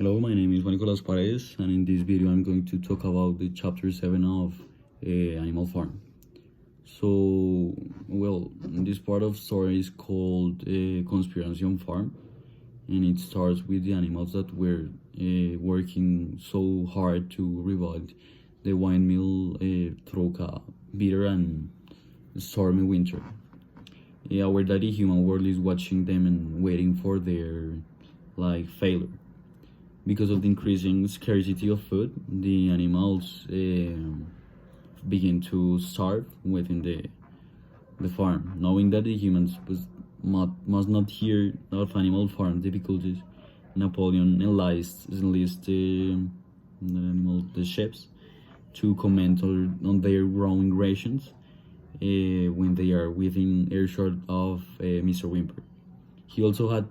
Hello, my name is Juan Nicolas Paredes, and in this video I'm going to talk about the chapter 7 of Animal Farm. So, this part of story is called Conspiracy on Farm, and it starts with the animals that were working so hard to revive the windmill through a bitter and stormy winter. Our daddy human world is watching them and waiting for their failure. Because of the increasing scarcity of food, the animals begin to starve within the farm. Knowing that the humans must not hear of animal farm difficulties, Napoleon enlists the chefs to comment on their growing rations when they are within earshot of Mr. Whymper. He also had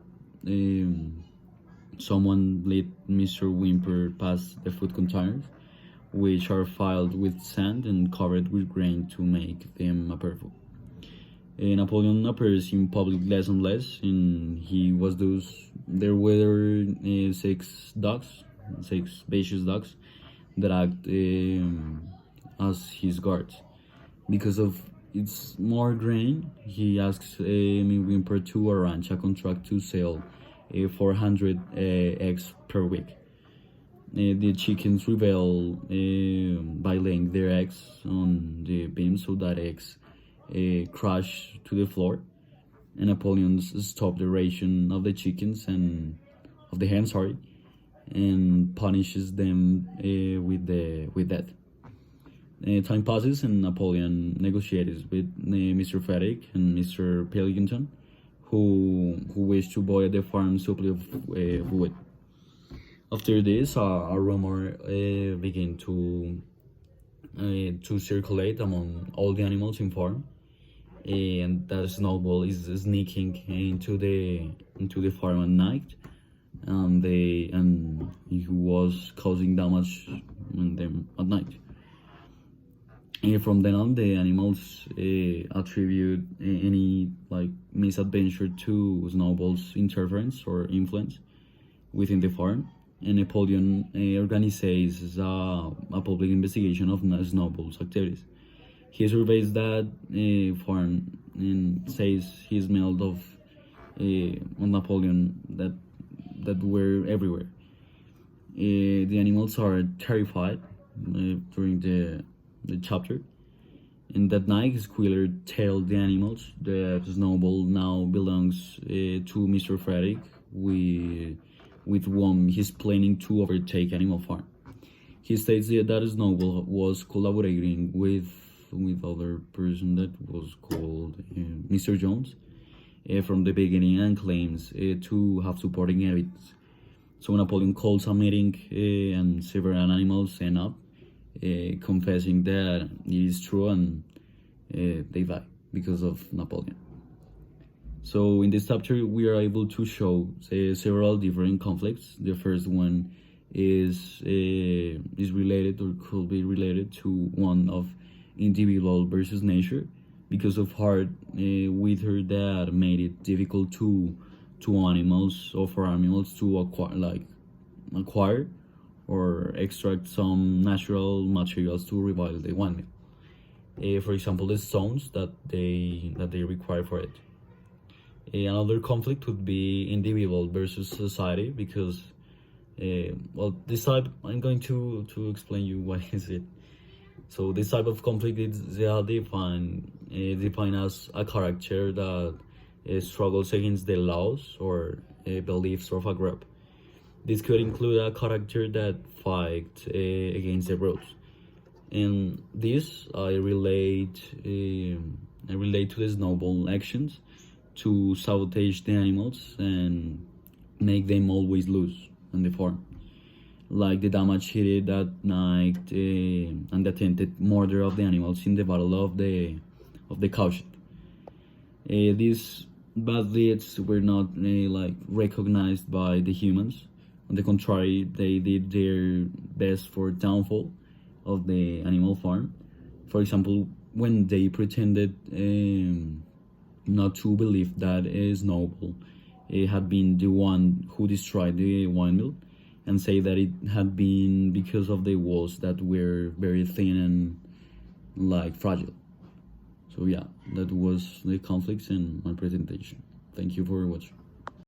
someone let Mr. Whymper pass the food containers, which are filled with sand and covered with grain to make them appearful. Napoleon appears in public less and less, and there were six vicious dogs that act as his guards. Because of its more grain, he asks Whymper to arrange a contract to sell 400 eggs per week. The chickens rebel by laying their eggs on the beam so that eggs crash to the floor. And Napoleon stops the ration of the chickens and of the hens, and punishes them with death. Time passes and Napoleon negotiates with Mr. Frederick and Mr. Pilkington, who wish to buy the farm supply of wood. After this, a rumor began to circulate among all the animals in farm, and that Snowball is sneaking into the farm at night, and he was causing damage on them at night. From then on, the animals attribute any misadventure to Snowball's interference or influence within the farm, and Napoleon organizes a public investigation of Snowball's activities. He surveys that farm and says he smelled of on Napoleon that were everywhere. The animals are terrified during the chapter. And that night, Squealer tells the animals that Snowball now belongs to Mr. Frederick, with whom he's planning to overtake Animal Farm. He states that Snowball was collaborating with other person that was called Mr. Jones from the beginning, and claims to have supporting evidence. So Napoleon calls a meeting and several animals end up confessing that it is true, and they die because of Napoleon. So in this chapter, we are able to show several different conflicts. The first one is related, or could be related, to one of individual versus nature, because of hard weather that made it difficult to animals, or for animals to acquire or extract some natural materials to revive the windmill. For example, the stones that they require for it. Another conflict would be individual versus society, because this type, I'm going to explain you what is it. So this type of conflict is defined as a character that struggles against the laws or beliefs of a group. This could include a character that fights against the rules. And this I relate to the Snowball actions to sabotage the animals and make them always lose on the farm, like the damage he did that night and the attempted murder of the animals in the Battle of the Cowshed. These bad deeds were not recognized by the humans. On the contrary, they did their best for downfall of the animal farm. For example, when they pretended not to believe that Snowball had been the one who destroyed the windmill, and say that it had been because of the walls that were very thin and like fragile. So yeah, that was the conflicts in my presentation. Thank you for watching.